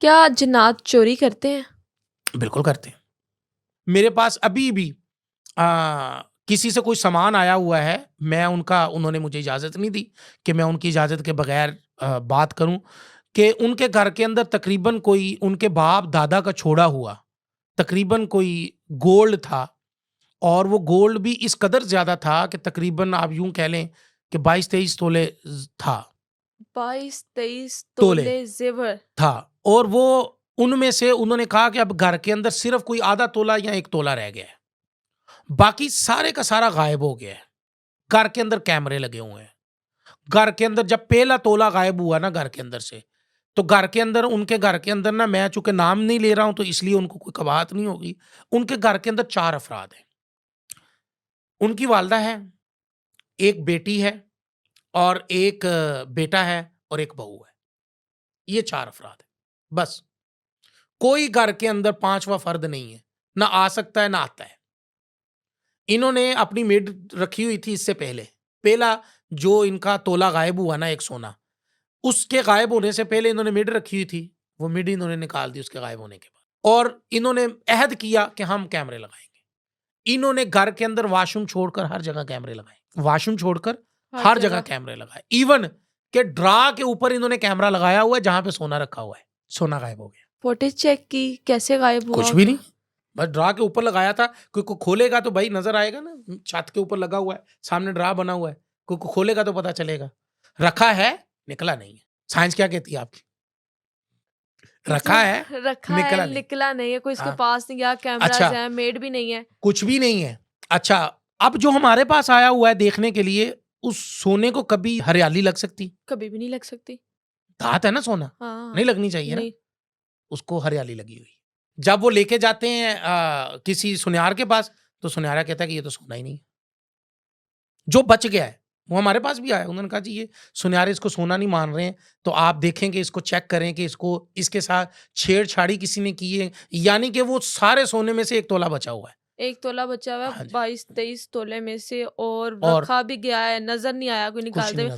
क्या जिन्नात चोरी करते हैं? बिल्कुल करते हैं। मेरे पास अभी भी किसी से कोई सामान आया हुआ है, उन्होंने मुझे इजाज़त नहीं दी कि मैं उनकी इजाज़त के बगैर बात करूँ, कि उनके घर के अंदर तकरीबन कोई उनके बाप-दादा का छोड़ा हुआ, तकरीबन कोई गोल्ड था और वो गोल्ड भी इस कदर ज़्यादा था कि तकरीबन आप यूँ कह लें कि 22-23 तोले था। 22-23 तोले तोले ज़ेवर। था और वो उनमें से उन्होंने कहा कि अब घर के अंदर सिर्फ़ कोई आधा तोला या 1 तोला रह गया है। बाकी सारे का सारा गायब हो गया है। घर के अंदर कैमरे लगे हुए हैं। घर के अंदर जब पहला तोला गायब हुआ ना घर के अंदर से, तो घर के अंदर उनके घर के अंदर ना मैं चूँकि नाम नहीं ले रहा हूँ तो इसलिए उनको कोई कबाहत नहीं होगी। उनके घर के अंदर 4 अफ़राद हैं। उनकी वालिदा है, एक बेटी है और एक बेटा है और एक बहू है। ये 4 अफ़राद हैं, बस। कोई घर के अंदर 5वाँ फ़र्द नहीं है। ना आ सकता है, ना आता है। इन्होंने अपनी मेड रखी हुई थी इससे पहले। पहला जो इनका तोला गायब हुआ ना एक सोना, उसके गायब होने से पहले इन्होंने मेड रखी हुई थी। वो मेड इन्होंने निकाल दी उसके गायब होने के बाद और इन्होंने अहद किया कि हम कैमरे लगाएँगे। इन्होंने घर के अंदर वॉशरूम छोड़कर हर जगह कैमरे लगाए। वॉशरूम छोड़कर हर हर जगह जगह। कैमरे लगाए। इवन कि ड्रा के ऊपर इन्होंने कैमरा लगाया हुआ है जहाँ पे सोना रखा हुआ है। सोना गायब हो गया। फुटेज चेक की, कैसे गायब हुआ कुछ भी होगा? नहीं। बस ड्रा के ऊपर लगाया था, कोई को खोलेगा तो भाई नज़र आएगा ना, छत के ऊपर लगा हुआ है, सामने ड्रा बना हुआ है, कोई को खोलेगा तो पता चलेगा। रखा है, निकला नहीं है। साइंस क्या कहती है आपकी? रखा है, मतलब रखा है, निकला नहीं। निकला नहीं है, कोई इसके हाँ, पास नहीं गया, कैमराज़ अच्छा, हैं, मेड भी नहीं है। कुछ भी नहीं है। अच्छा, अब जो हमारे पास आया हुआ है देखने के लिए, उस सोने को कभी हरियाली लग सकती? कभी भी नहीं लग सकती। धात है ना सोना, हाँ, नहीं लगनी चाहिए ना, नहीं। उसको हरियाली लगी हुई है। जब वो लेके जाते हैं किसी सुनयार के पास, तो सुनयारा कहता है कि ये तो सोना ही नहीं है। जो बच गया है, वो हमारे पास भी आया। उन्होंने कहा जी ये सुनयारे इसको सोना नहीं मान रहे हैं, तो आप देखें कि इसको चेक करें कि इसको इसके साथ छेड़छाड़ी किसी ने की है, यानी कि वो सारे सोने में से 1 तोला बचा हुआ है। 1 तोला बचा हुआ है हाँ जी, 22-23 तोले में से और और रखा भी गया है, नज़र नहीं आया कोई कुछ निकालते नहीं हुए। नज़र